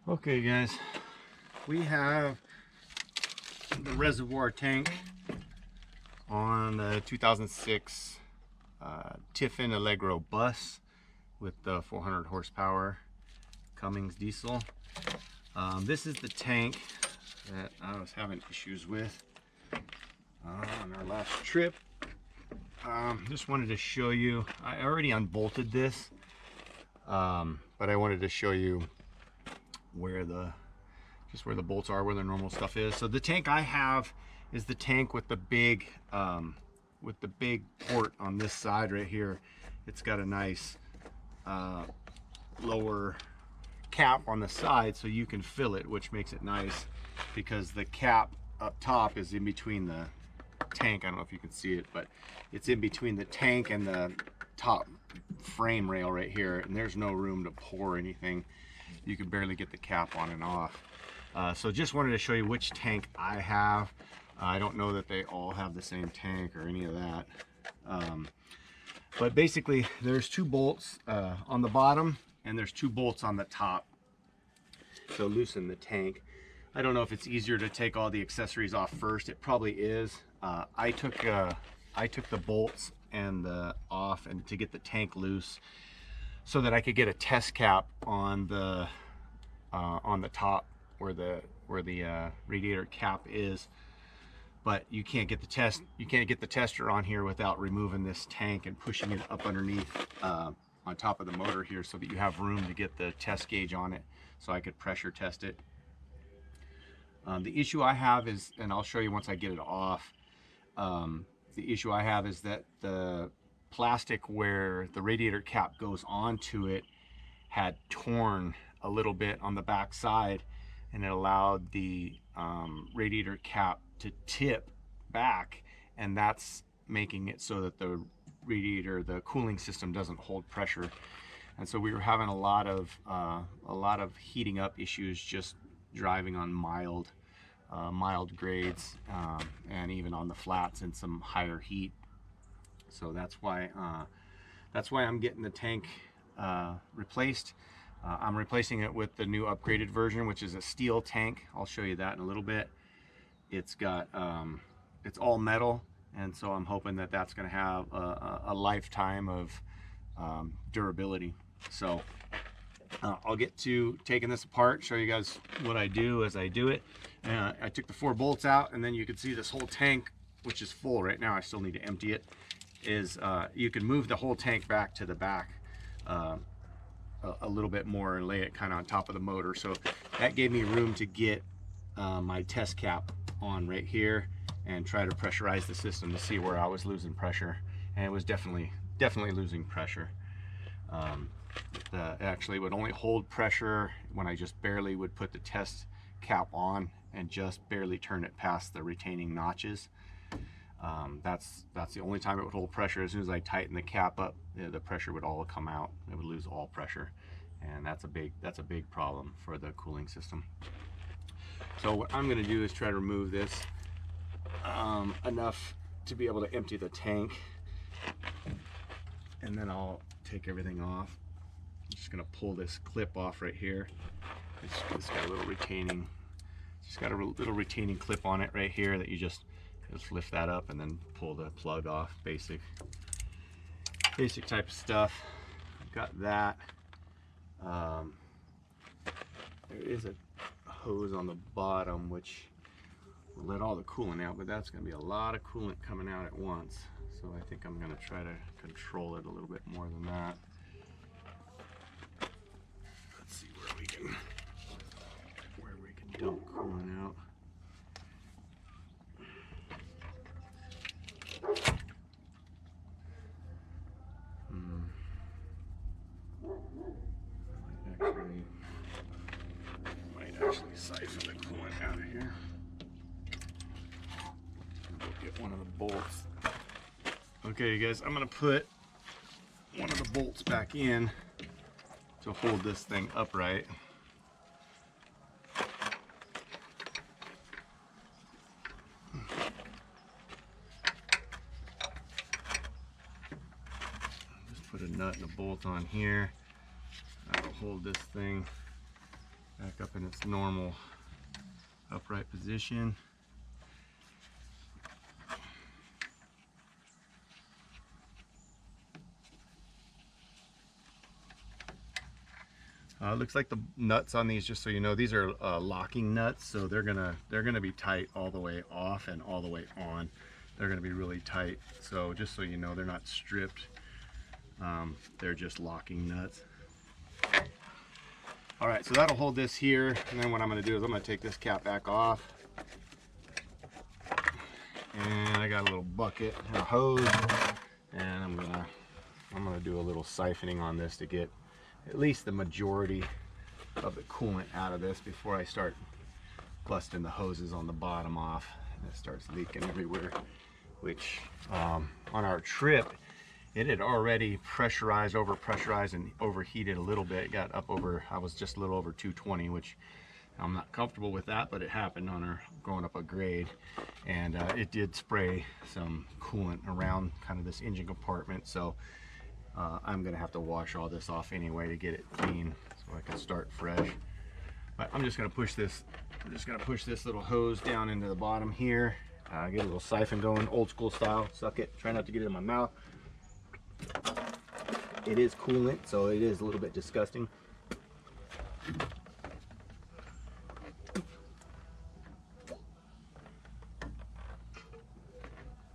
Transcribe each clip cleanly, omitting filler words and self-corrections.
Okay guys, we have the reservoir tank on the 2006 Tiffin Allegro bus with the 400 horsepower Cummins diesel. This is the tank that I was having issues with on our last trip. Just wanted to show you, I already unbolted this, but I wanted to show you where the bolts are, where the normal stuff is. So the tank I have is the tank with the big port on this side right here. It's got a nice lower cap on the side so you can fill it, which makes it nice because the cap up top is in between the tank. I don't know if you can see it, but it's in between the tank and the top frame rail right here, and there's no room to pour anything. You can barely get the cap on and off. So just wanted to show you which tank I have. I don't know that they all have the same tank or any of that. But basically there's two bolts on the bottom and there's two bolts on the top to loosen the tank. I don't know if it's easier to take all the accessories off first. It probably is. I took the bolts and off and to get the tank loose, so that I could get a test cap on the top where the radiator cap is. But you can't get the tester on here without removing this tank and pushing it up underneath on top of the motor here, so that you have room to get the test gauge on it, so I could pressure test it. The issue I have is, and I'll show you once I get it off, the issue I have is that the plastic where the radiator cap goes onto it had torn a little bit on the back side, and it allowed the radiator cap to tip back, and that's making it so that the radiator, the cooling system, doesn't hold pressure. And so we were having a lot of heating up issues just driving on mild grades, and even on the flats in some higher heat. So that's why I'm getting the tank replaced. I'm replacing it with the new upgraded version, which is a steel tank. I'll show you that in a little bit. It's got it's all metal, and so I'm hoping that that's going to have a lifetime of durability. So I'll get to taking this apart, show you guys what I do as I do it. I took the 4 bolts out, and then you can see this whole tank, which is full right now. I still need to empty it. You can move the whole tank back to the back a little bit more and lay it kind of on top of the motor. So that gave me room to get my test cap on right here and try to pressurize the system to see where I was losing pressure, and it was definitely losing pressure. Actually would only hold pressure when I just barely would put the test cap on and just barely turn it past the retaining notches. That's the only time it would hold pressure. As soon as I tighten the cap up, the pressure would all come out. It would lose all pressure, and that's a big problem for the cooling system. So what I'm going to do is try to remove this enough to be able to empty the tank, and then I'll take everything off. I'm just going to pull this clip off right here. It's got a little retaining. It's got a little retaining clip on it right here that you just lift that up and then pull the plug off. Basic type of stuff. I've got that. There is a hose on the bottom which will let all the coolant out, but that's going to be a lot of coolant coming out at once. So I think I'm going to try to control it a little bit more than that. Let's see where we can dump coolant out. Might actually siphon the coolant out of here. Go get one of the bolts. Okay, you guys, I'm gonna put one of the bolts back in to hold this thing upright. Just put a nut and a bolt on here. That'll hold this thing back up in its normal upright position. Looks like the nuts on these, just so you know, these are locking nuts, so they're gonna be tight all the way off and all the way on. They're gonna be really tight, so just so you know, they're not stripped. They're just locking nuts. All right, so that'll hold this here, and then what I'm gonna do is I'm gonna take this cap back off, and I got a little bucket and a hose, and I'm gonna do a little siphoning on this to get at least the majority of the coolant out of this before I start busting the hoses on the bottom off and it starts leaking everywhere. Which on our trip, it had already pressurized, over-pressurized, and overheated a little bit. It got up over, I was just a little over 220, which I'm not comfortable with that, but it happened on our going up a grade, and it did spray some coolant around kind of this engine compartment. So I'm gonna have to wash all this off anyway to get it clean so I can start fresh. But I'm just gonna push this. I'm just gonna push this little hose down into the bottom here. Get a little siphon going, old school style. Suck it. Try not to get it in my mouth. It is coolant, so it is a little bit disgusting.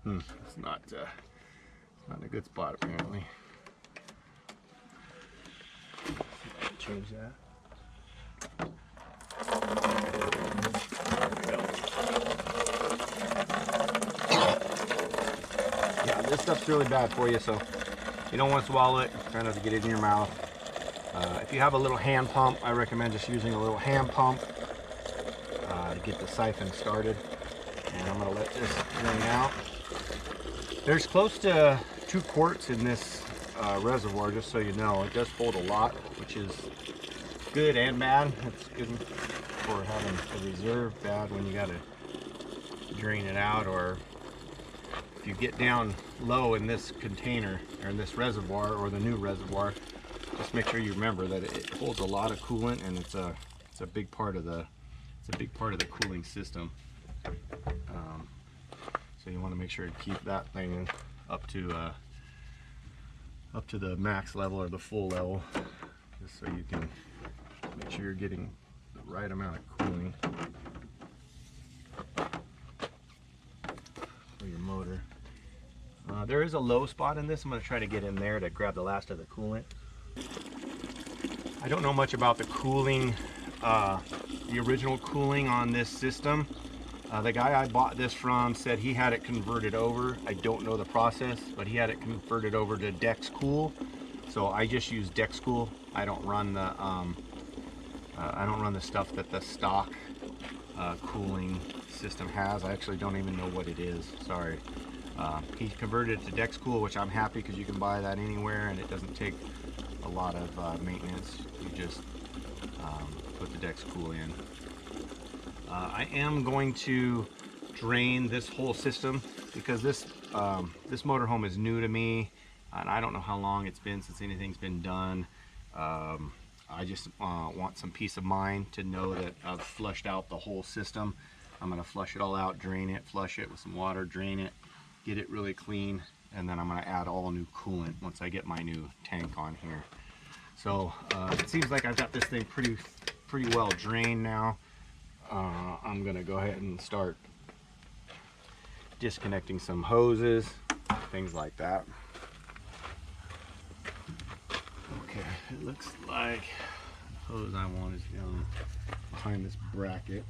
It's not in a good spot apparently. Change that. Yeah, this stuff's really bad for you, so you don't want to swallow it. Try not to get it in your mouth. If you have a little hand pump, I recommend just using a little hand pump to get the siphon started. And I'm going to let this drain out. There's close to 2 quarts in this reservoir, just so you know. It does hold a lot, which is good and bad. It's good for having a reserve, bad when you got to drain it out, or if you get down low in this container or in this reservoir or the new reservoir, just make sure you remember that it holds a lot of coolant, and it's a big part of the cooling system. So you want to make sure to keep that thing up to the max level or the full level, just so you can make sure you're getting the right amount of cooling for your motor. There is a low spot in this. I'm going to try to get in there to grab the last of the coolant. I don't know much about the cooling, the original cooling on this system. The guy I bought this from said he had it converted over. I don't know the process, but he had it converted over to DexCool. So I just use DexCool. I don't run the stuff that the stock cooling system has. I actually don't even know what it is. Sorry. He converted it to DexCool, which I'm happy because you can buy that anywhere and it doesn't take a lot of maintenance. You just put the DexCool in. I am going to drain this whole system because this motorhome is new to me, and I don't know how long it's been since anything's been done. I just want some peace of mind to know that I've flushed out the whole system. I'm going to flush it all out, drain it, flush it with some water, drain it, get it really clean, and then I'm going to add all new coolant once I get my new tank on here. So it seems like I've got this thing pretty well drained now. I'm going to go ahead and start disconnecting some hoses, things like that. Okay, it looks like the hose I want is down behind this bracket.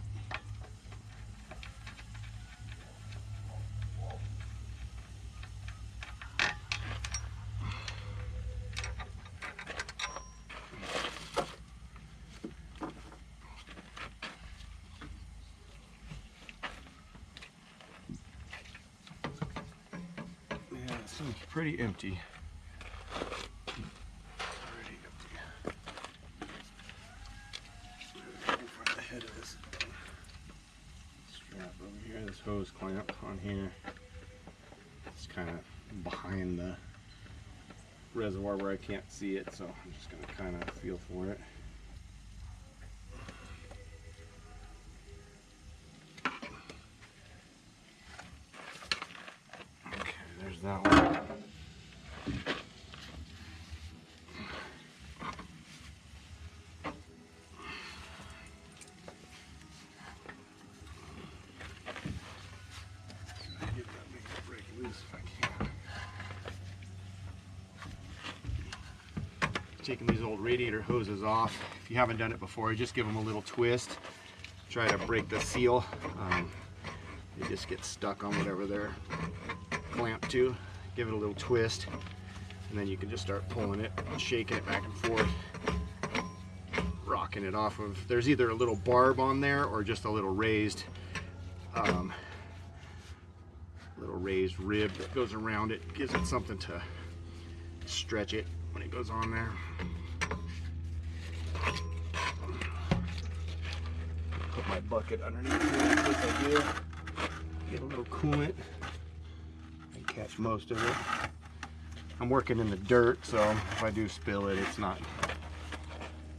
Yeah, it seems pretty empty. Hose clamp on here. It's kind of behind the reservoir where I can't see it, so I'm just going to kind of feel for it. taking these old radiator hoses off. If you haven't done it before, just give them a little twist. Try to break the seal. They just get stuck on whatever they're clamped to. Give it a little twist, and then you can just start pulling it, shaking it back and forth, rocking it off of. There's either a little barb on there or just a little raised rib that goes around it. Gives it something to stretch it when it goes on there. Put my bucket underneath here like I do. Get a little coolant and catch most of it. I'm working in the dirt, so if I do spill it, it's not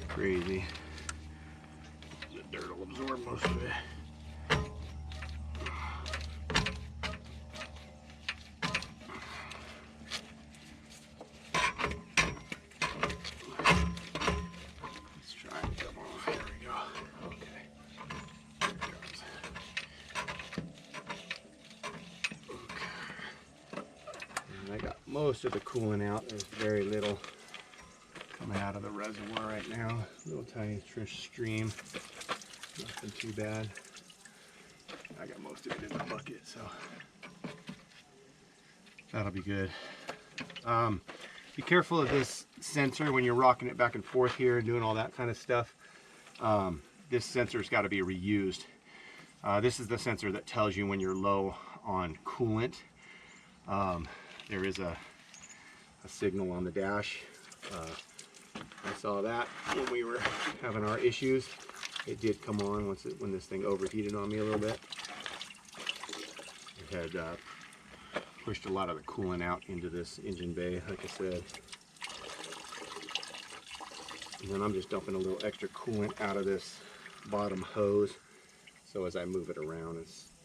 crazy. The dirt will absorb most of it. Let's try and come off. Here we go. Okay. There it goes. Okay. And I got most of the coolant out. There's very little coming out of the reservoir right now. Little tiny stream. Nothing too bad. I got most of it in the bucket, so that'll be good. Be careful of this sensor when you're rocking it back and forth here and doing all that kind of stuff. This sensor's got to be reused. This is the sensor that tells you when you're low on coolant. There is a signal on the dash. I saw that when we were having our issues. It did come on when this thing overheated on me a little bit. It had pushed a lot of the coolant out into this engine bay, like I said. And then I'm just dumping a little extra coolant out of this bottom hose, so as I move it around,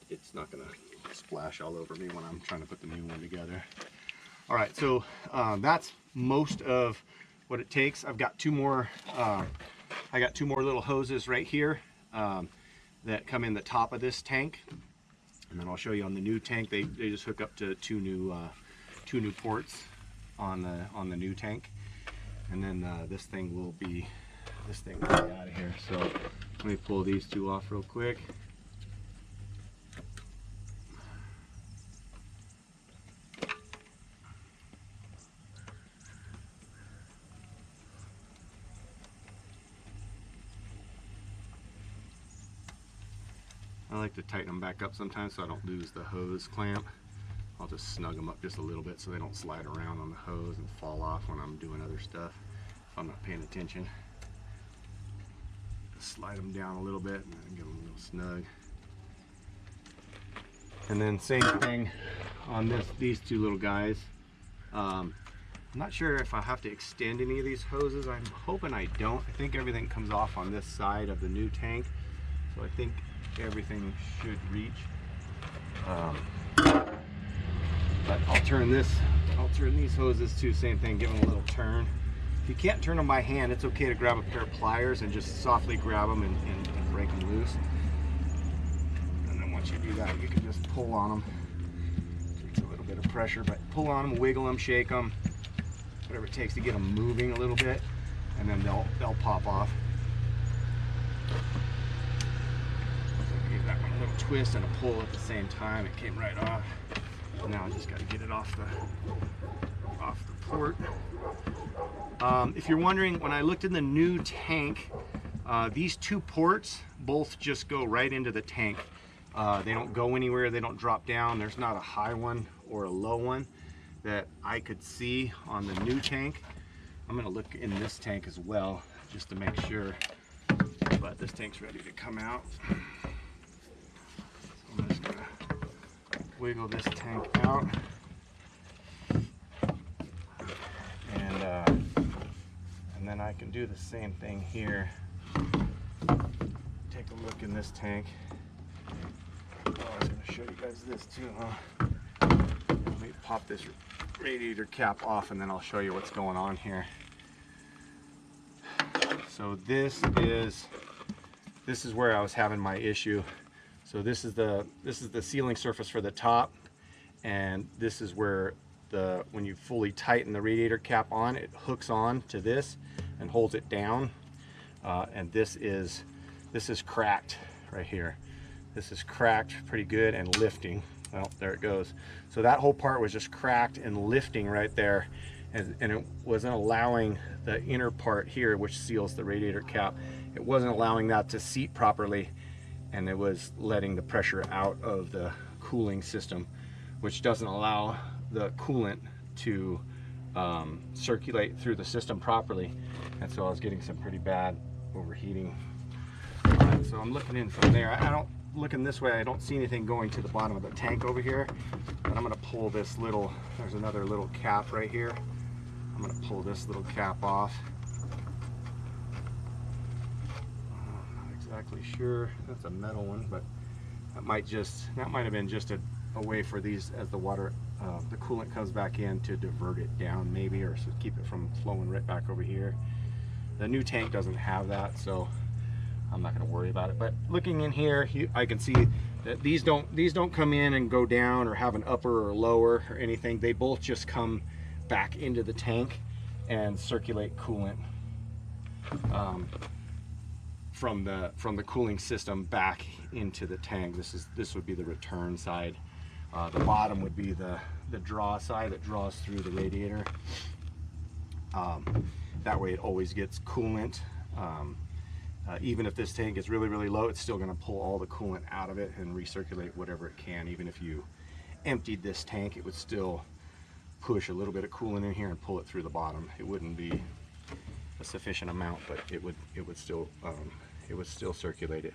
it's not going to splash all over me when I'm trying to put the new one together. All right, so that's most of what it takes. I've got two more. I got two more little hoses right here that come in the top of this tank, and then I'll show you on the new tank. They just hook up to two new ports on the new tank, and then this thing will be out of here. So let me pull these two off real quick. I like to tighten them back up sometimes so I don't lose the hose clamp. I'll just snug them up just a little bit so they don't slide around on the hose and fall off when I'm doing other stuff if I'm not paying attention. Just slide them down a little bit and then give them a little snug. And then same thing on these two little guys. I'm not sure if I have to extend any of these hoses. I'm hoping I don't. I think everything comes off on this side of the new tank, so I think everything should reach. But I'll turn these hoses too, same thing, give them a little turn. If you can't turn them by hand, it's okay to grab a pair of pliers and just softly grab them and break them loose. And then once you do that, you can just pull on them. Takes a little bit of pressure, but pull on them, wiggle them, shake them, whatever it takes to get them moving a little bit, and then they'll pop off. That one a little twist and a pull at the same time. It came right off. Now I just got to get it off the port. If you're wondering, when I looked in the new tank, these two ports both just go right into the tank. They don't go anywhere. They don't drop down. There's not a high one or a low one that I could see on the new tank. I'm going to look in this tank as well just to make sure. But this tank's ready to come out. I'm just going to wiggle this tank out, and then I can do the same thing here. Take a look in this tank. Oh, I was going to show you guys this too, huh? Let me pop this radiator cap off and then I'll show you what's going on here. So this is where I was having my issue. So this is the sealing surface for the top, and this is where when you fully tighten the radiator cap on, it hooks on to this and holds it down. And this is cracked right here. This is cracked pretty good and lifting. Well, there it goes. So that whole part was just cracked and lifting right there, and it wasn't allowing the inner part here, which seals the radiator cap, it wasn't allowing that to seat properly, and it was letting the pressure out of the cooling system, which doesn't allow the coolant to circulate through the system properly. And so I was getting some pretty bad overheating. So I'm looking in from there. I don't, looking this way, I don't see anything going to the bottom of the tank over here, but I'm going to pull this little, there's another little cap right here. I'm going to pull this little cap off. I'm not exactly sure. That's a metal one, but that might have been just a way for these, as the water, the coolant comes back in, to divert it down maybe, or so keep it from flowing right back over here. The new tank doesn't have that, so I'm not going to worry about it. But looking in here, I can see that these don't come in and go down or have an upper or lower or anything. They both just come back into the tank and circulate coolant from the cooling system back into the tank. This would be the return side. The bottom would be the draw side that draws through the radiator. That way it always gets coolant. Even if this tank is really, really low, it's still going to pull all the coolant out of it and recirculate whatever it can. Even if you emptied this tank, it would still push a little bit of coolant in here and pull it through the bottom. It wouldn't be a sufficient amount, but it would still circulate it.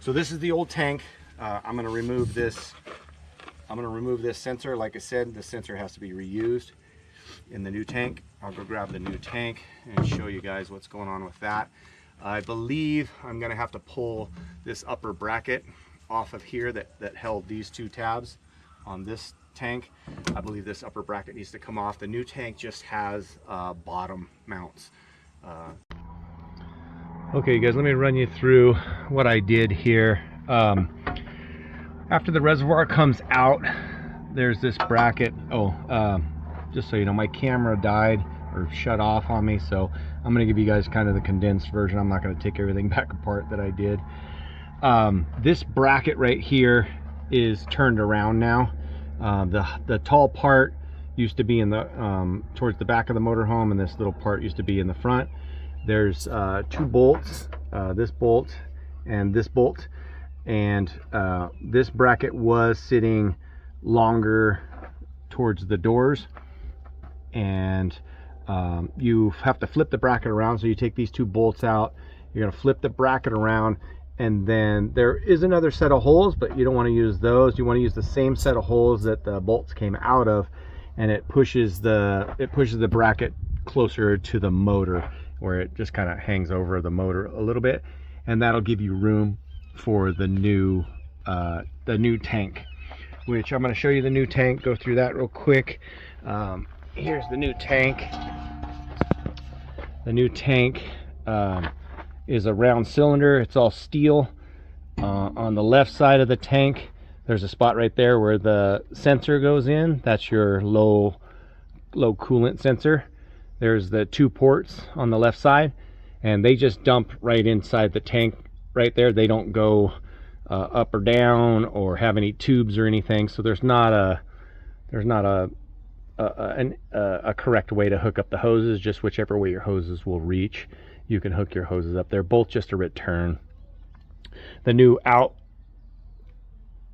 So this is the old tank. I'm going to remove this. I'm going to remove this sensor. Like I said, the sensor has to be reused in the new tank. I'll go grab the new tank and show you guys what's going on with that. I believe I'm going to have to pull this upper bracket off of here that held these two tabs on this tank. I believe this upper bracket needs to come off. The new tank just has bottom mounts. Okay guys, let me run you through what I did here. After the reservoir comes out, there's this bracket. Just so you know, my camera died or shut off on me, so I'm going to give you guys kind of the condensed version. I'm not going to take everything back apart that I did. This bracket right here is turned around now. The tall part used to be in the towards the back of the motorhome, and this little part used to be in the front. There's two bolts, this bolt and this bolt, and this bracket was sitting longer towards the doors, and you have to flip the bracket around. So you take these two bolts out, you're going to flip the bracket around, and then there is another set of holes, but you don't want to use those. You want to use the same set of holes that the bolts came out of, and it pushes the bracket closer to the motor, where it just kind of hangs over the motor a little bit, and that'll give you room for the new tank, which I'm going to show you the new tank. Go through that real quick. Here's the new tank. The new tank is a round cylinder. It's all steel. On the left side of the tank, there's a spot right there where the sensor goes in. That's your low coolant sensor. There's the two ports on the left side, and they just dump right inside the tank right there. They don't go up or down or have any tubes or anything. So there's not a correct way to hook up the hoses. Just whichever way your hoses will reach, you can hook your hoses up. They're both just a return. The new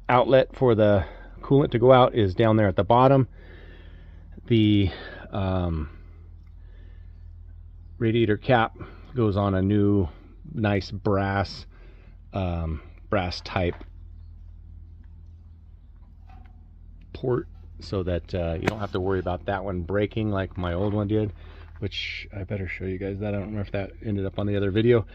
outlet for the coolant to go out is down there at the bottom. The radiator cap goes on a new nice brass type port, so that you don't have to worry about that one breaking like my old one did, which I better show you guys that. I don't know if that ended up on the other video.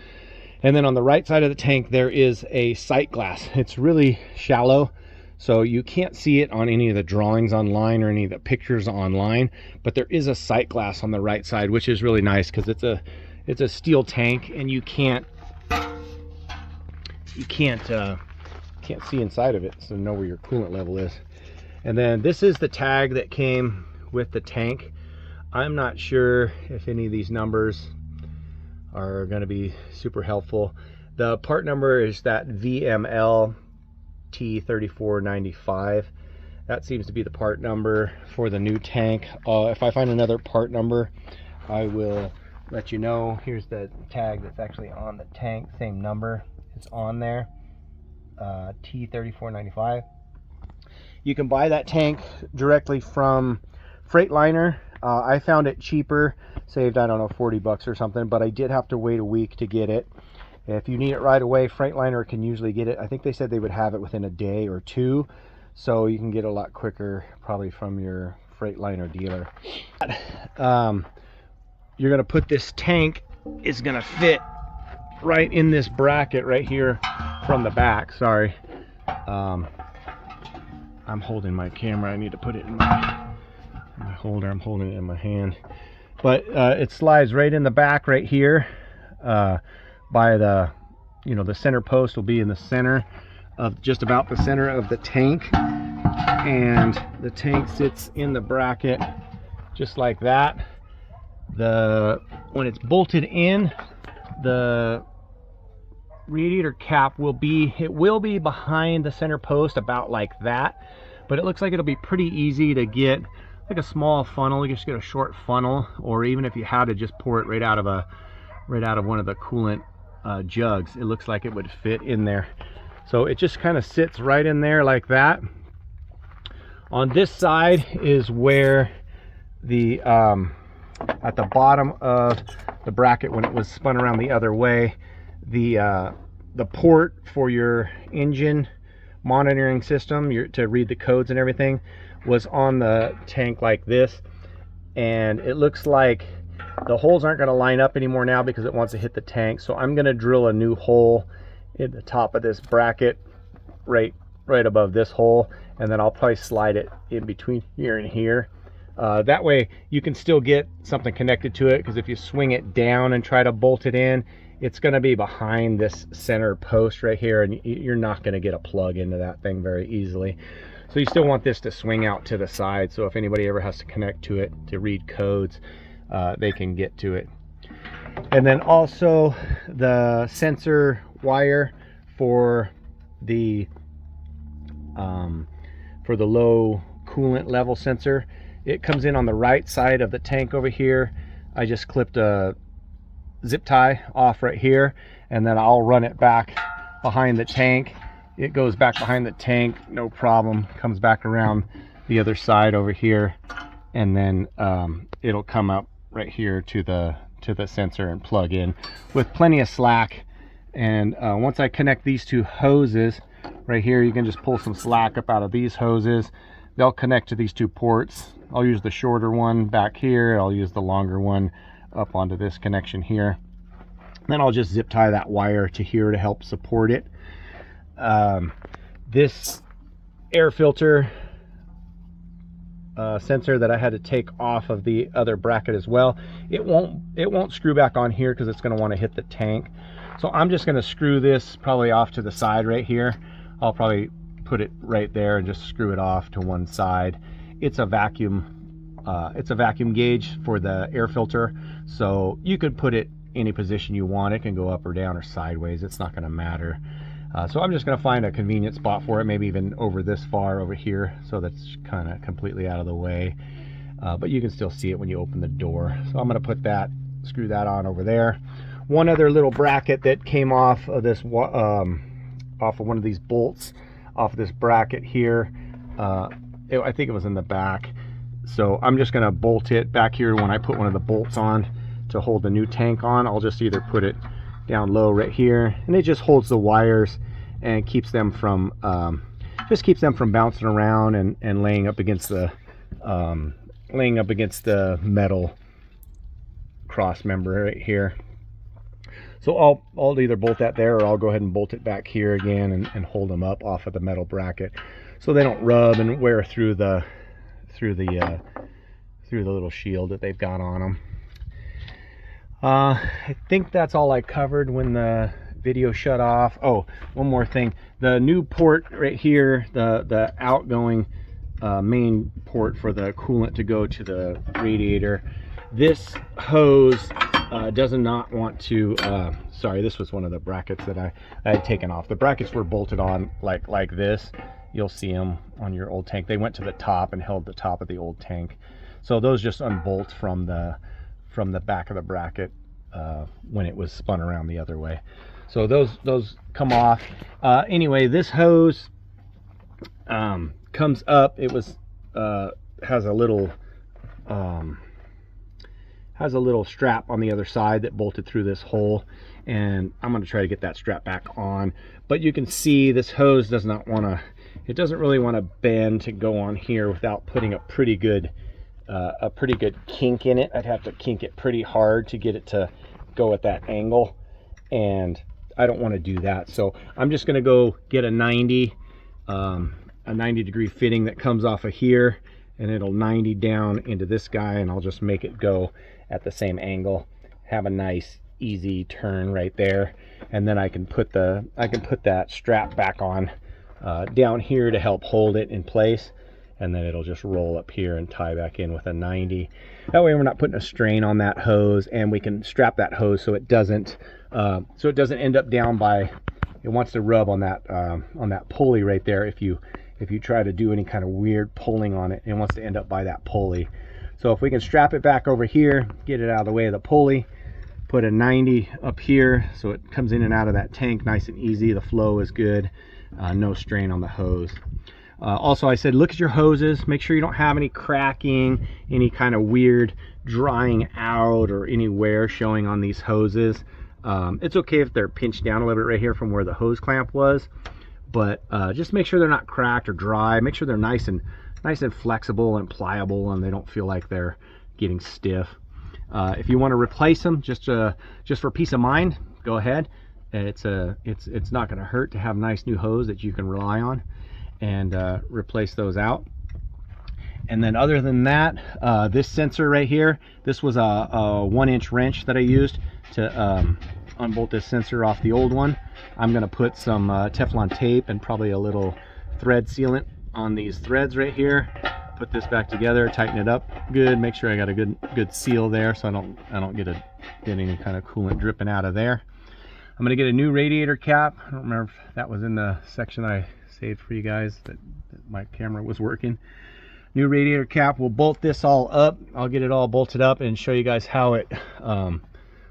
And then on the right side of the tank, there is a sight glass. It's really shallow, so you can't see it on any of the drawings online or any of the pictures online, but there is a sight glass on the right side, which is really nice because it's a steel tank, and you can't see inside of it, so know where your coolant level is. And then this is the tag that came with the tank. I'm not sure if any of these numbers are going to be super helpful. The part number is that VML T3495. That seems to be the part number for the new tank. If I find another part number, I will let you know. Here's the tag that's actually on the tank. Same number is on there. T3495. You can buy that tank directly from Freightliner. I found it cheaper, saved, I don't know, 40 bucks or something, but I did have to wait a week to get it. If you need it right away, Freightliner can usually get it. I think they said they would have it within a day or two, so you can get it a lot quicker probably from your Freightliner dealer. You're gonna put this tank, is gonna fit right in this bracket right here from the back. Sorry, I'm holding my camera. I need to put it in my holder. I'm holding it in my hand, but it slides right in the back right here. By the, you know, the center post will be in the center of, just about the center of the tank, and the tank sits in the bracket just like that. When it's bolted in, the radiator cap will be behind the center post, about like that, but it looks like it'll be pretty easy to get like a small funnel. You just get a short funnel, or even if you had to just pour it right out of one of the coolant jugs, it looks like it would fit in there. So it just kind of sits right in there like that. On this side is where the at the bottom of the bracket, when it was spun around the other way, the port for your engine monitoring system, to read the codes and everything, was on the tank like this, and it looks like the holes aren't going to line up anymore now because it wants to hit the tank. So I'm going to drill a new hole in the top of this bracket, right above this hole, and then I'll probably slide it in between here and here. That way you can still get something connected to it, because if you swing it down and try to bolt it in, it's going to be behind this center post right here, and you're not going to get a plug into that thing very easily. So you still want this to swing out to the side, so if anybody ever has to connect to it to read codes, they can get to it. And then also the sensor wire for the low coolant level sensor, it comes in on the right side of the tank over here. I just clipped a zip tie off right here, and then I'll run it back behind the tank. It goes back behind the tank, no problem, comes back around the other side over here, and then it'll come up right here to the sensor and plug in with plenty of slack. And once I connect these two hoses right here, you can just pull some slack up out of these hoses. They'll connect to these two ports. I'll use the shorter one back here, I'll use the longer one up onto this connection here. Then I'll just zip tie that wire to here to help support it. This air filter sensor that I had to take off of the other bracket as well, it won't screw back on here because it's going to want to hit the tank. So I'm just going to screw this probably off to the side right here. I'll probably put it right there and just screw it off to one side. It's a vacuum gauge for the air filter, so you could put it any position you want. It can go up or down or sideways, it's not going to matter. So I'm just going to find a convenient spot for it, maybe even over this far over here, so that's kind of completely out of the way, but you can still see it when you open the door. So I'm going to put that, screw that on over there. One other little bracket that came off of this off of one of these bolts off of this bracket here, I think it was in the back, so I'm just going to bolt it back here. When I put one of the bolts on to hold the new tank on, I'll just either put it down low right here, and it just holds the wires and keeps them from bouncing around and laying up against the metal cross member right here. So I'll either bolt that there, or I'll go ahead and bolt it back here again and hold them up off of the metal bracket so they don't rub and wear through the little shield that they've got on them. I think that's all I covered when the video shut off. Oh, one more thing. The new port right here, the outgoing main port for the coolant to go to the radiator. This hose does not want to, sorry, this was one of the brackets that I had taken off. The brackets were bolted on like this. You'll see them on your old tank. They went to the top and held the top of the old tank. So those just unbolt from the back of the bracket when it was spun around the other way. So those come off. Anyway, this hose comes up. It was has a little strap on the other side that bolted through this hole, and I'm going to try to get that strap back on. But you can see this hose does not want to, it doesn't really want to bend to go on here without putting a pretty good kink in it. I'd have to kink it pretty hard to get it to go at that angle, and I don't want to do that. So I'm just going to go get a 90 degree fitting that comes off of here, and it'll 90 down into this guy, and I'll just make it go at the same angle, have a nice easy turn right there, and then I can put that strap back on down here to help hold it in place, and then it'll just roll up here and tie back in with a 90. That way we're not putting a strain on that hose, and we can strap that hose so it doesn't end up down by, it wants to rub on that pulley right there. If you try to do any kind of weird pulling on it, it wants to end up by that pulley. So if we can strap it back over here, get it out of the way of the pulley, put a 90 up here so it comes in and out of that tank nice and easy. The flow is good, no strain on the hose. Also, I said look at your hoses, make sure you don't have any cracking, any kind of weird drying out, or any wear showing on these hoses. It's okay if they're pinched down a little bit right here from where the hose clamp was, but just make sure they're not cracked or dry. Make sure they're nice and flexible and pliable, and they don't feel like they're getting stiff. If you want to replace them, just for peace of mind, go ahead. It's not going to hurt to have nice new hose that you can rely on, and replace those out. And then other than that, this sensor right here, this was a 1-inch wrench that I used to unbolt this sensor off the old one. I'm going to put some Teflon tape and probably a little thread sealant on these threads right here. Put this back together, tighten it up good, make sure I got a good seal there so I don't get any kind of coolant dripping out of there. I'm going to get a new radiator cap. I don't remember if that was in the section I saved for you guys that my camera was working. New radiator cap. We'll bolt this all up. I'll get it all bolted up and show you guys how it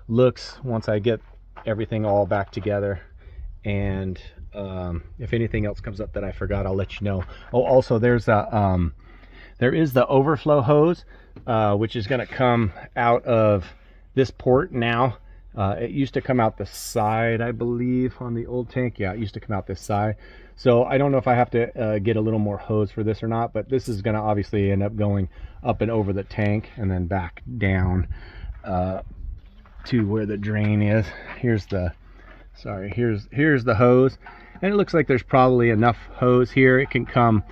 looks once I get everything all back together. And if anything else comes up that I forgot, I'll let you know. Oh, also there is the overflow hose, which is going to come out of this port now. It used to come out the side, I believe, on the old tank. Yeah, it used to come out this side. So I don't know if I have to get a little more hose for this or not, but this is going to obviously end up going up and over the tank and then back down to where the drain is. Here's the hose, and it looks like there's probably enough hose here. It can come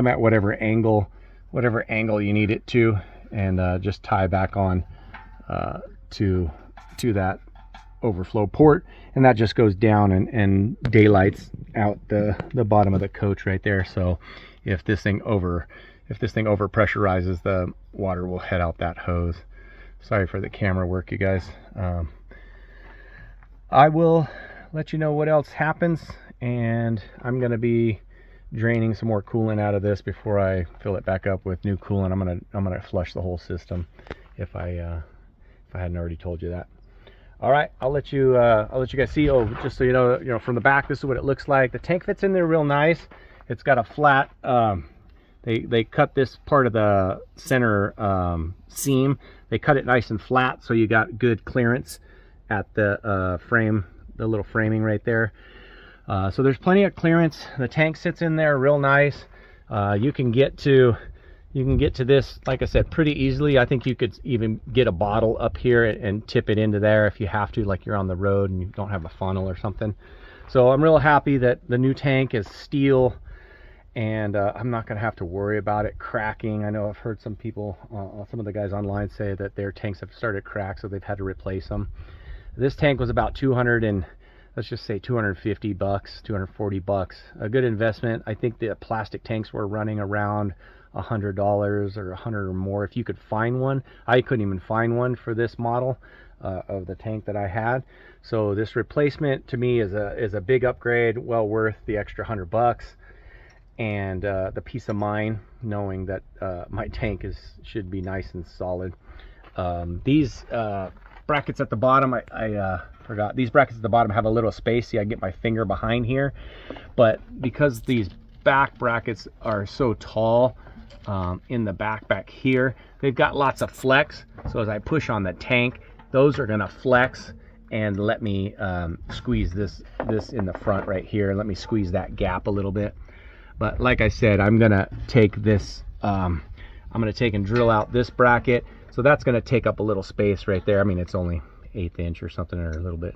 at whatever angle you need it to, and just tie back on to that overflow port, and that just goes down and daylights out the bottom of the coach right there. So if this thing over pressurizes, the water will head out that hose. Sorry for the camera work, you guys. I will let you know what else happens, and I'm going to be draining some more coolant out of this before I fill it back up with new coolant. I'm gonna flush the whole system if I hadn't already told you that. All right, I'll let you guys see. Oh, just so you know, from the back, this is what it looks like. The tank fits in there real nice. It's got a flat. They cut this part of the center seam. They cut it nice and flat, so you got good clearance at the frame, the little framing right there. So there's plenty of clearance. The tank sits in there real nice. You can get to this, like I said, pretty easily. I think you could even get a bottle up here and tip it into there if you have to, like you're on the road and you don't have a funnel or something. So I'm real happy that the new tank is steel, and I'm not going to have to worry about it cracking. I know I've heard some people, some of the guys online say that their tanks have started to crack, so they've had to replace them. This tank was about 200 and let's just say 250 bucks, 240 bucks. A good investment. I think the plastic tanks were running around $100 or 100 or more if you could find one. I couldn't even find one for this model of the tank that I had. So this replacement to me is a big upgrade, well worth the extra 100 bucks, and the peace of mind knowing that my tank should be nice and solid. These brackets at the bottom, I forgot, these brackets at the bottom have a little space. See, I get my finger behind here, but because these back brackets are so tall, in the back here, they've got lots of flex. So as I push on the tank, those are gonna flex and let me squeeze this in the front right here. Let me squeeze that gap a little bit. But like I said, I'm gonna take this, I'm gonna take and drill out this bracket. So that's gonna take up a little space right there. I mean, it's only 1/8 inch or something, or a little bit,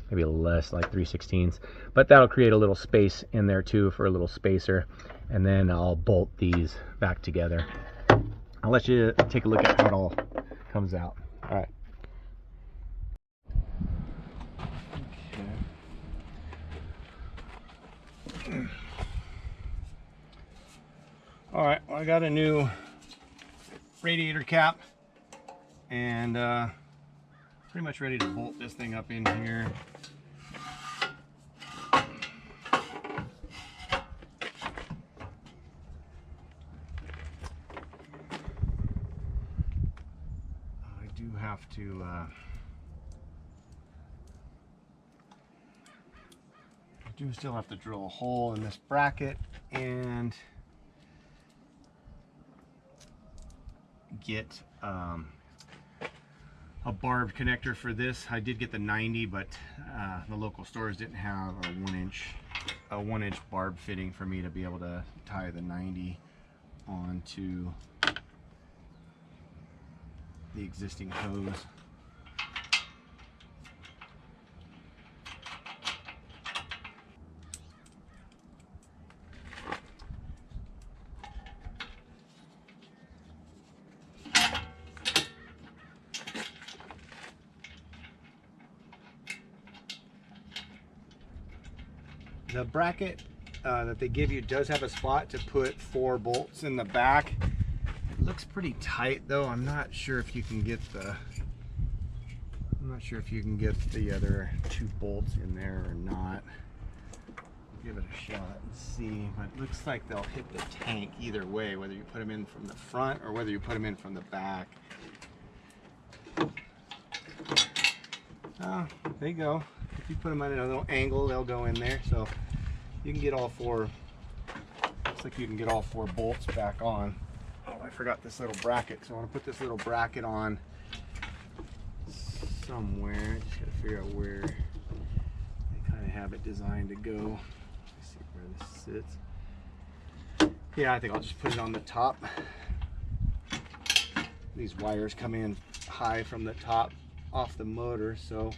maybe a little less, like 3/16. But that'll create a little space in there too for a little spacer. And then I'll bolt these back together. I'll let you take a look at how it all comes out. All right. Okay. All right, well, I got a new radiator cap and pretty much ready to bolt this thing up in here. Have to I do still have to drill a hole in this bracket and get a barbed connector for this. I did get the 90, but the local stores didn't have a 1-inch barb fitting for me to be able to tie the 90 onto the existing hose. The bracket that they give you does have a spot to put 4 bolts in the back. It looks pretty tight though. I'm not sure if you can get the other 2 bolts in there or not. Give it a shot and see. But it looks like they'll hit the tank either way, whether you put them in from the front or whether you put them in from the back. Oh, there you go. If you put them at a little angle, they'll go in there. So you can get all 4. Looks like you can get all 4 bolts back on. Oh, I forgot this little bracket, so I want to put this little bracket on somewhere. Just gotta figure out where they kind of have it designed to go. Let's see where this sits. Yeah, I think I'll just put it on the top. These wires come in high from the top off the motor, so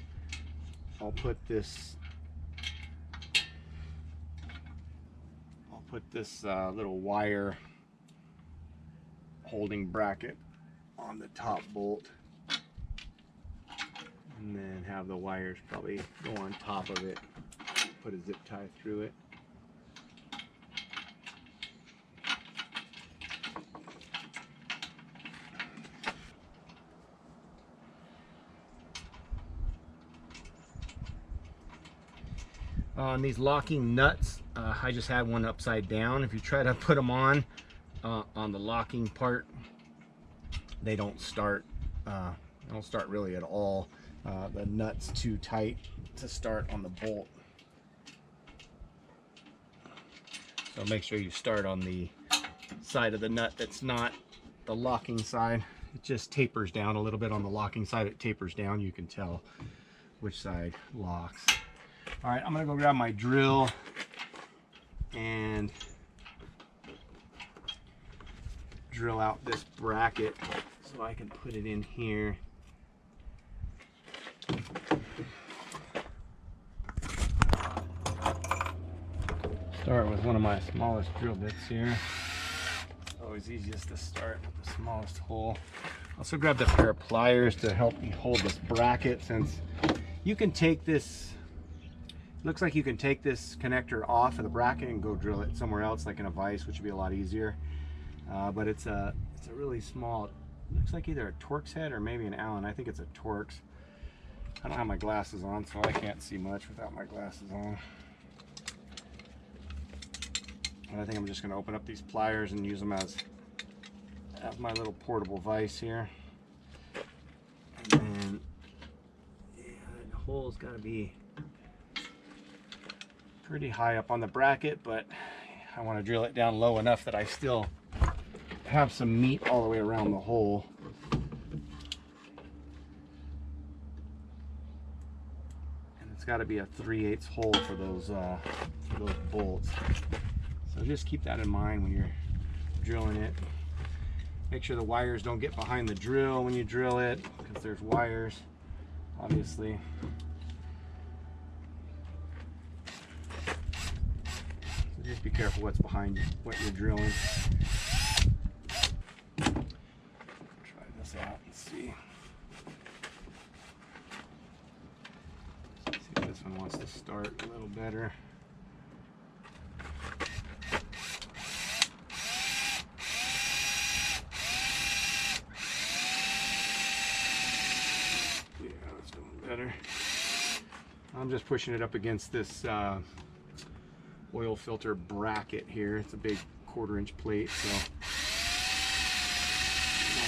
I'll put this little wire holding bracket on the top bolt, and then have the wires probably go on top of it. Put a zip tie through it. On these locking nuts, I just had one upside down. If you try to put them on the locking part, they don't start. They don't start really at all. The nut's too tight to start on the bolt. So make sure you start on the side of the nut that's not the locking side. It just tapers down a little bit on the locking side. It tapers down. You can tell which side locks. All right, I'm gonna go grab my drill and drill out this bracket so I can put it in here. Start with one of my smallest drill bits here. Always easiest to start with the smallest hole. Also grabbed a pair of pliers to help me hold this bracket, since you can take this Looks like you can take this connector off of the bracket and go drill it somewhere else, like in a vise, which would be a lot easier. But it's a really small, looks like either a Torx head or maybe an Allen. I think it's a Torx. I don't have my glasses on, so I can't see much without my glasses on. And I think I'm just going to open up these pliers and use them as my little portable vise here. And then, yeah, the hole's got to be pretty high up on the bracket, but I want to drill it down low enough that I still have some meat all the way around the hole. And it's got to be a 3/8 hole for those bolts. So just keep that in mind when you're drilling it. Make sure the wires don't get behind the drill when you drill it, because there's wires, obviously. So just be careful what's behind what you're drilling. Try this out and see. See if this one wants to start a little better. Better. I'm just pushing it up against this oil filter bracket here. It's a big 1/4-inch plate, so not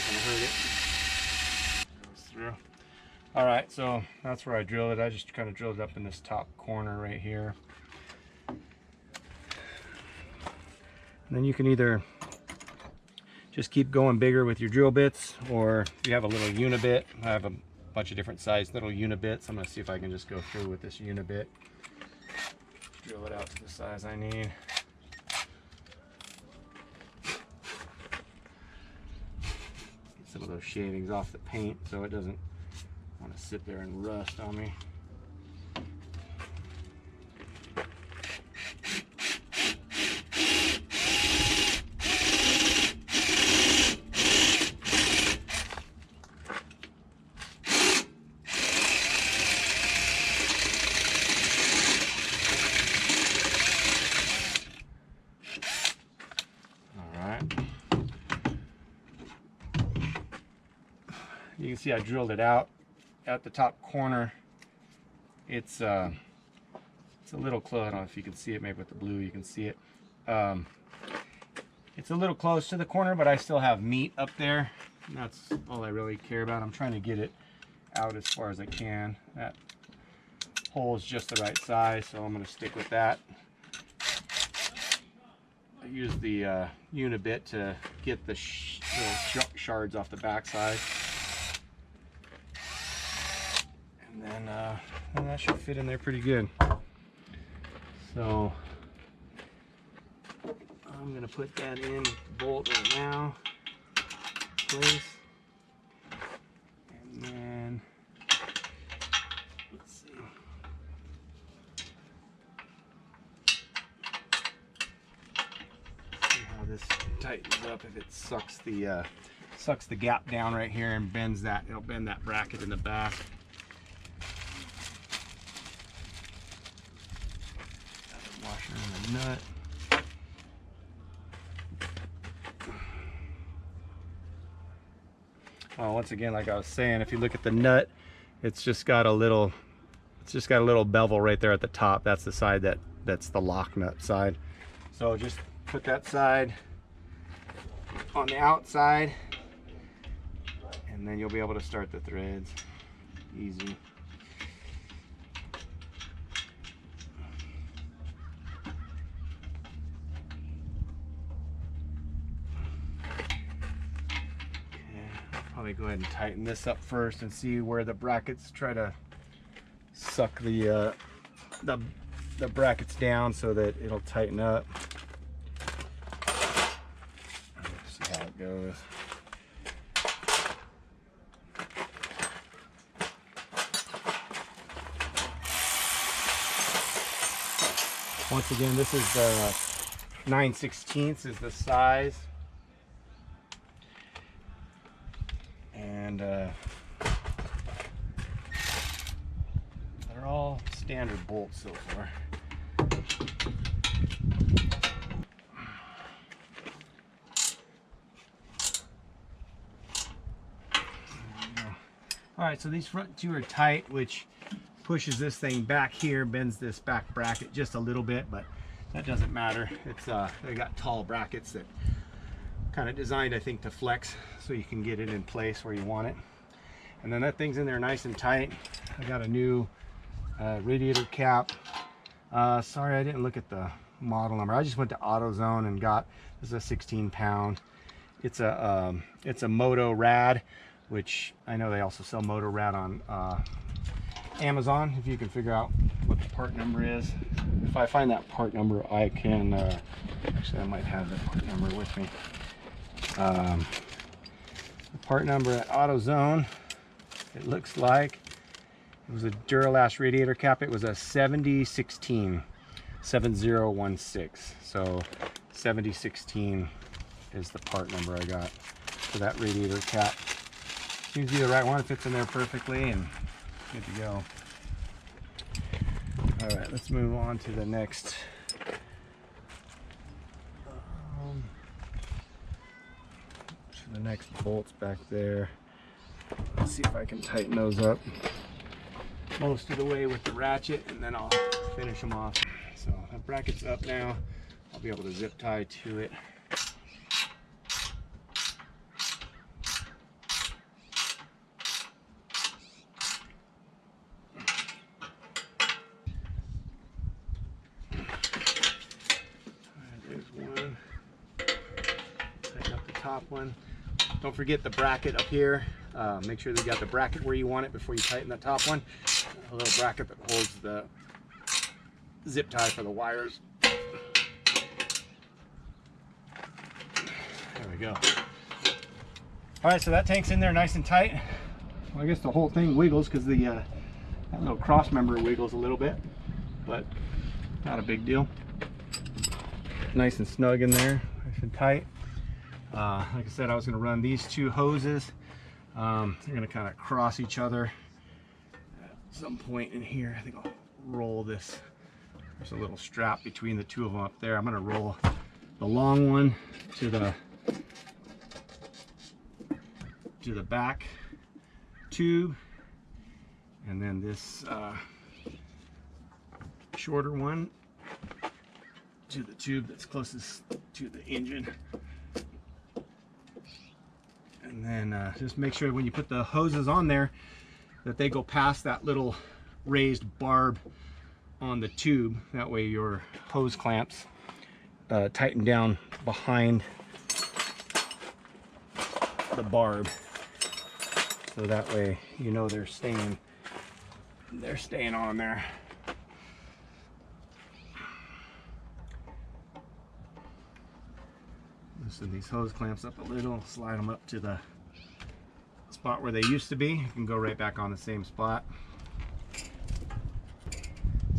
gonna hurt it. Goes through. All right, so that's where I drilled it. I just kind of drilled it up in this top corner right here. And then you can either just keep going bigger with your drill bits, or if you have a little unibit, I have a bunch of different sized little unibits. I'm going to see if I can just go through with this unibit, drill it out to the size I need. Get some of those shavings off the paint so it doesn't want to sit there and rust on me. You can see I drilled it out at the top corner. It's a little close. I don't know if you can see it. Maybe with the blue you can see it. It's a little close to the corner, but I still have meat up there. And that's all I really care about. I'm trying to get it out as far as I can. That hole is just the right size, so I'm going to stick with that. I use the unibit to get the little shards off the backside. And that should fit in there pretty good. So I'm gonna put that in with the bolt right now, place, and then let's see. See how this tightens up. If it sucks the gap down right here and bends that, it'll bend that bracket in the back. Washer and the nut. Well, once again, like I was saying, if you look at the nut, it's just got a little bevel right there at the top. That's the side that's the lock nut side. So just put that side on the outside, and then you'll be able to start the threads. Easy. Probably go ahead and tighten this up first and see where the brackets try to suck the brackets down so that it'll tighten up. See how it goes. Once again, this is the 9/16 is the size. And they're all standard bolts so far. All right, so these front two are tight, which pushes this thing back here, bends this back bracket just a little bit, but that doesn't matter. It's they got tall brackets that kind of designed, I think, to flex so you can get it in place where you want it. And then that thing's in there nice and tight. I got a new radiator cap. Sorry, I didn't look at the model number. I just went to AutoZone and got, this is a 16 pound. It's a Moto Rad, which I know they also sell Moto Rad on Amazon, if you can figure out what the part number is. If I find that part number, I can, actually I might have the part number with me. The part number at AutoZone, it looks like it was a Duralast radiator cap. It was a 7016, 7016. So 7016 is the part number I got for that radiator cap. Seems to be the right one. It fits in there perfectly and good to go. All right, let's move on to the next. The next bolts back there. Let's see if I can tighten those up most of the way with the ratchet, and then I'll finish them off. So that bracket's up now. I'll be able to zip tie to it. There's one. Tighten up the top one. Don't forget the bracket up here. Make sure that you got the bracket where you want it before you tighten the top one. A little bracket that holds the zip tie for the wires. There we go. All right, so that tank's in there nice and tight. Well, I guess the whole thing wiggles because the that little cross member wiggles a little bit, but not a big deal. Nice and snug in there, nice and tight. Like I said, I was going to run these two hoses. They're going to kind of cross each other at some point in here. I think I'll roll this. There's a little strap between the two of them up there. I'm going to roll the long one to the back tube, and then this shorter one to the tube that's closest to the engine. And then just make sure when you put the hoses on there that they go past that little raised barb on the tube. That way your hose clamps tighten down behind the barb. So that way you know they're staying on there. Loosen these hose clamps up a little, slide them up to the spot where they used to be. You can go right back on the same spot.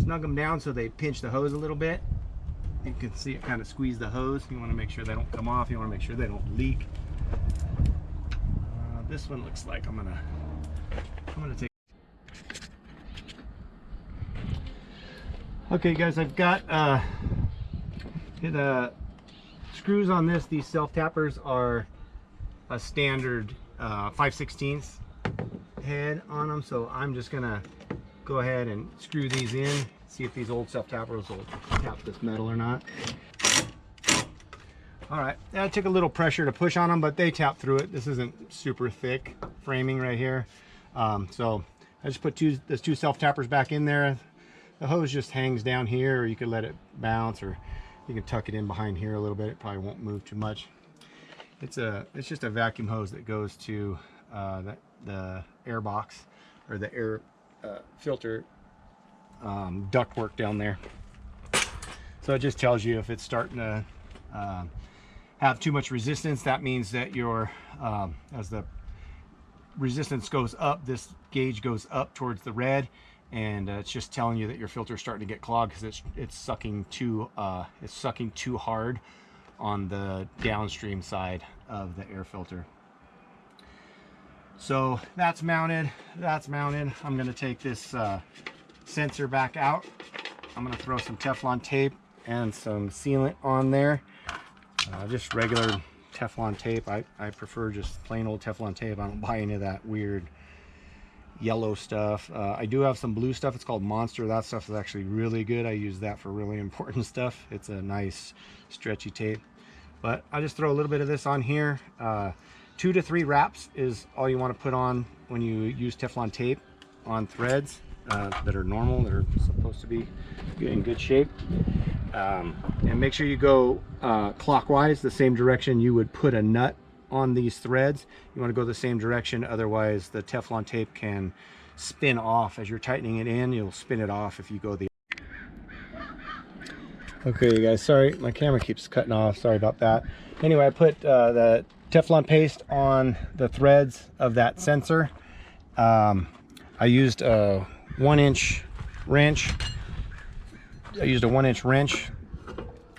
Snug them down so they pinch the hose a little bit. You can see it kind of squeeze the hose. You want to make sure they don't come off. You want to make sure they don't leak. This one looks like I'm gonna take. Okay, guys, I've got the screws on this. These self tappers are a standard 5/16 head on them, so I'm just gonna go ahead and screw these in, see if these old self tappers will tap this metal or not. All right, that took a little pressure to push on them, but they tap through it. This isn't super thick framing right here. So I just put those two self tappers back in there. The hose just hangs down here, or you could let it bounce, or you can tuck it in behind here a little bit. It probably won't move too much. It's just a vacuum hose that goes to the air box, or the air filter ductwork down there. So it just tells you if it's starting to have too much resistance. That means that your as the resistance goes up, this gauge goes up towards the red, and it's just telling you that your filter is starting to get clogged because it's sucking too hard on the downstream side of the air filter. So that's mounted. I'm going to take this sensor back out, I'm going to throw some Teflon tape and some sealant on there. Just regular Teflon tape. I prefer just plain old Teflon tape. I don't buy any of that weird yellow stuff. I do have some blue stuff. It's called Monster. That stuff is actually really good. I use that for really important stuff. It's a nice stretchy tape. But I just throw a little bit of this on here. 2 to 3 wraps is all you want to put on when you use Teflon tape on threads that are normal, that are supposed to be in good shape. And make sure you go clockwise, the same direction you would put a nut on these threads. You want to go the same direction, otherwise the Teflon tape can spin off. As you're tightening it in, you'll spin it off if you go the... Okay, you guys, sorry, my camera keeps cutting off. Sorry about that. Anyway, I put the Teflon paste on the threads of that sensor. I used a 1-inch wrench. I used a 1-inch wrench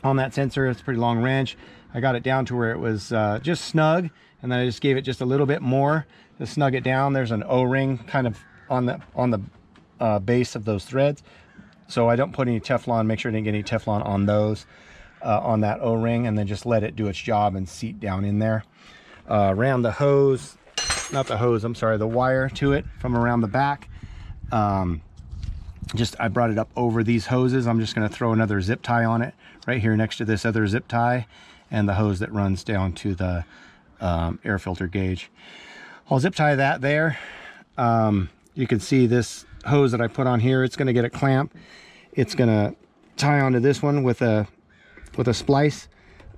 on that sensor. It's a pretty long wrench. I got it down to where it was just snug, and then I just gave it just a little bit more to snug it down. There's an O-ring kind of on the base of those threads, so I don't put any Teflon. Make sure I didn't get any Teflon on those, on that O-ring, and then just let it do its job and seat down in there. Ran the hose, not the hose, I'm sorry, the wire to it from around the back. I brought it up over these hoses. I'm just going to throw another zip tie on it right here next to this other zip tie and the hose that runs down to the air filter gauge. I'll zip tie that there. You can see this hose that I put on here. It's going to get a clamp. It's going to tie onto this one with a splice,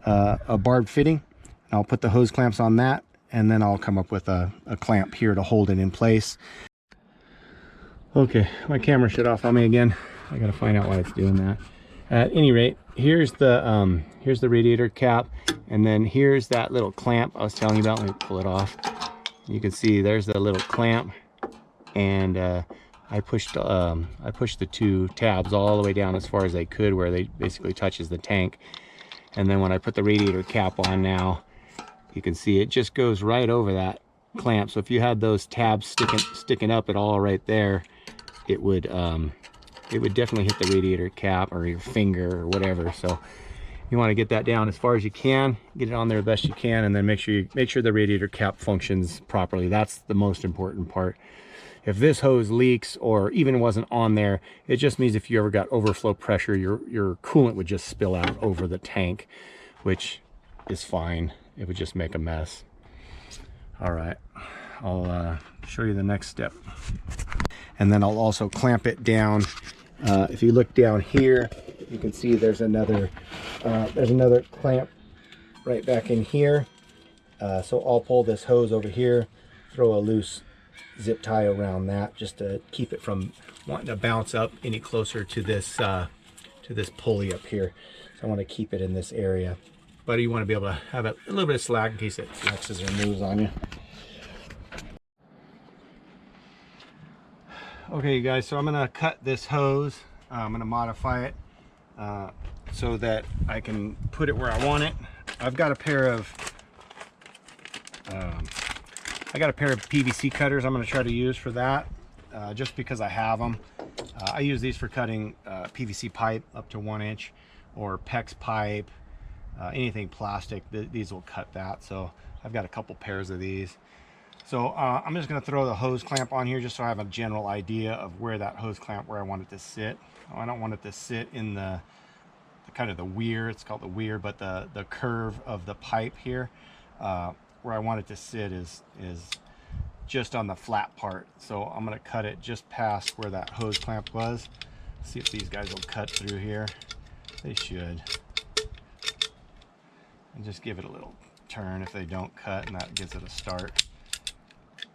a barbed fitting. I'll put the hose clamps on that, and then I'll come up with a clamp here to hold it in place. Okay, my camera shut off on me again. I gotta find out why it's doing that. At any rate, here's the radiator cap, and then here's that little clamp I was telling you about. Let me pull it off. You can see there's the little clamp, and I pushed the 2 tabs all the way down as far as they could, where they basically touches the tank. And then when I put the radiator cap on now, you can see it just goes right over that clamp. So if you had those tabs sticking up at all right there, it would definitely hit the radiator cap or your finger or whatever. So you want to get that down as far as you can, get it on there the best you can, and then make sure the radiator cap functions properly. That's the most important part. If this hose leaks or even wasn't on there, it just means if you ever got overflow pressure, your coolant would just spill out over the tank, which is fine. It would just make a mess. All right, I'll show you the next step. And then I'll also clamp it down. If you look down here, you can see there's another clamp right back in here. So I'll pull this hose over here, throw a loose zip tie around that just to keep it from wanting to bounce up any closer to this pulley up here. So I want to keep it in this area, but you want to be able to have a little bit of slack in case it flexes or moves on you. Okay, you guys, so I'm gonna cut this hose. I'm gonna modify it so that I can put it where I want it. I've got a pair of PVC cutters I'm going to try to use for that, just because I have them. I use these for cutting PVC pipe up to 1 inch, or PEX pipe, anything plastic. These will cut that. So I've got a couple pairs of these. So I'm just going to throw the hose clamp on here just so I have a general idea of where that hose clamp, where I want it to sit. I don't want it to sit in the kind of the weir, it's called the weir, but the curve of the pipe here. Where I want it to sit is just on the flat part. So I'm going to cut it just past where that hose clamp was. See if these guys will cut through here. They should. And just give it a little turn if they don't cut, and that gives it a start.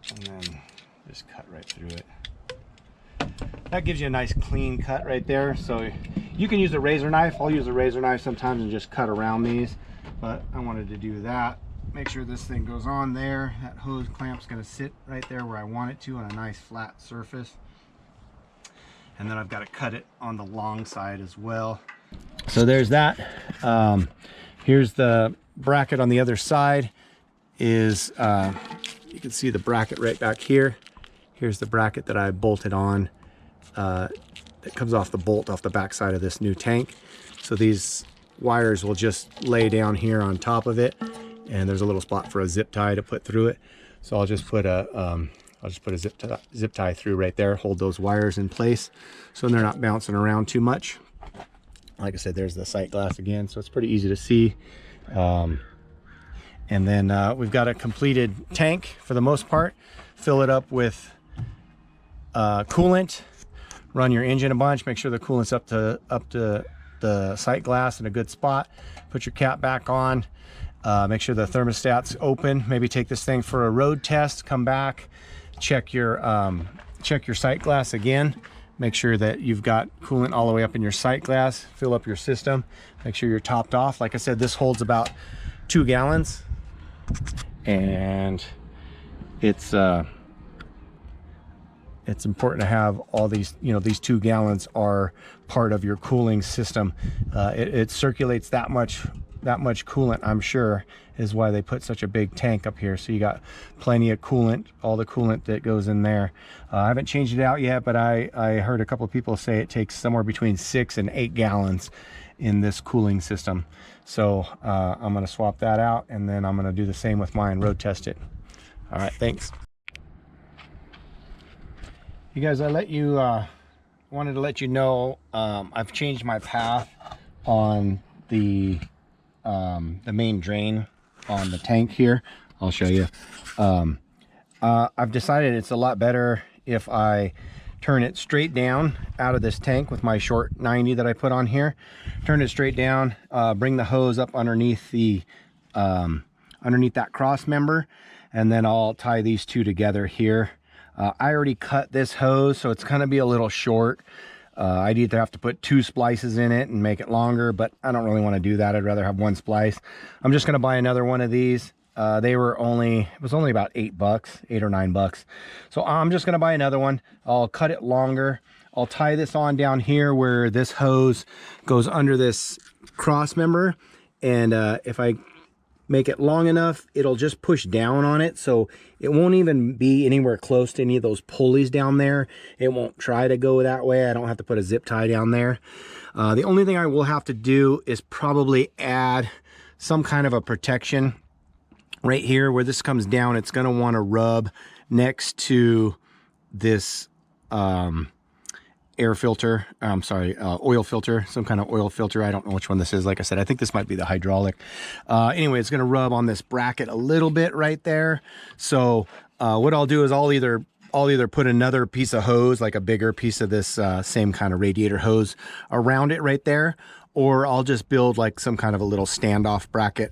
And then just cut right through it. That gives you a nice clean cut right there. So you can use a razor knife. I'll use a razor knife sometimes and just cut around these, but I wanted to do that. Make sure this thing goes on there. That hose clamp's going to sit right there where I want it to, on a nice flat surface. And then I've got to cut it on the long side as well. So there's that. Here's the bracket on the other side. You can see the bracket right back here. Here's the bracket that I bolted on that comes off the bolt off the back side of this new tank. So these wires will just lay down here on top of it, and there's a little spot for a zip tie to put through it. So I'll just put a zip tie through right there, hold those wires in place so they're not bouncing around too much. Like I said, there's the sight glass again, so it's pretty easy to see. And then we've got a completed tank for the most part. Fill it up with coolant, run your engine a bunch, make sure the coolant's up to the sight glass in a good spot. Put your cap back on, make sure the thermostat's open. Maybe take this thing for a road test, come back, check your sight glass again. Make sure that you've got coolant all the way up in your sight glass. Fill up your system. Make sure you're topped off. Like I said, this holds about 2 gallons, and it's important to have all these, these 2 gallons are part of your cooling system. It circulates that much coolant, I'm sure, is why they put such a big tank up here. So you got plenty of coolant, all the coolant that goes in there. I haven't changed it out yet, but I heard a couple of people say it takes somewhere between 6 and 8 gallons in this cooling system. So I'm going to swap that out, and then I'm going to do the same with mine, road test it. All right, thanks. You guys, I wanted to let you know I've changed my path on the main drain on the tank here. I'll show you. I've decided it's a lot better if I turn it straight down out of this tank with my short 90 that I put on here. Turn it straight down, bring the hose up underneath the underneath that cross member, and then I'll tie these two together here. I already cut this hose, so it's gonna be a little short. I'd either have to put 2 splices in it and make it longer, but I don't really want to do that. I'd rather have 1 splice. I'm just going to buy another one of these. It was only about $8 or $9. So I'm just going to buy another one. I'll cut it longer. I'll tie this on down here where this hose goes under this cross member. And if I make it long enough, it'll just push down on it, so it won't even be anywhere close to any of those pulleys down there. It won't try to go that way. I don't have to put a zip tie down there. The only thing I will have to do is probably add some kind of a protection right here where this comes down. It's going to want to rub next to this air filter, oil filter, some kind of oil filter. I don't know which one this is. Like I said, I think this might be the hydraulic. Anyway, it's going to rub on this bracket a little bit right there. So what I'll do is I'll either put another piece of hose, like a bigger piece of this same kind of radiator hose around it right there, or I'll just build like some kind of a little standoff bracket.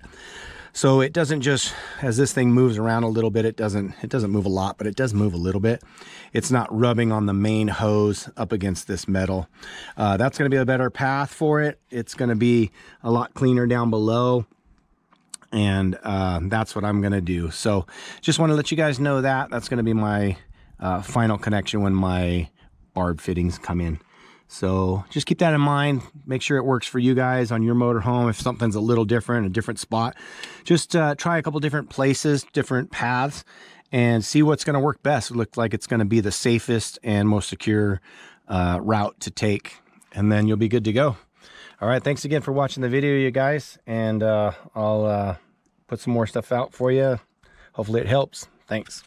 So it doesn't just, as this thing moves around a little bit, it doesn't move a lot, but it does move a little bit. It's not rubbing on the main hose up against this metal. That's going to be a better path for it. It's going to be a lot cleaner down below. And that's what I'm going to do. So just want to let you guys know that. That's going to be my final connection when my barb fittings come in. So just keep that in mind. Make sure it works for you guys on your motorhome. If something's a little different, a different spot, just try a couple different places, different paths, and see what's going to work best. It looks like it's going to be the safest and most secure route to take, and then you'll be good to go. All right, thanks again for watching the video, you guys, and I'll put some more stuff out for you. Hopefully it helps. Thanks.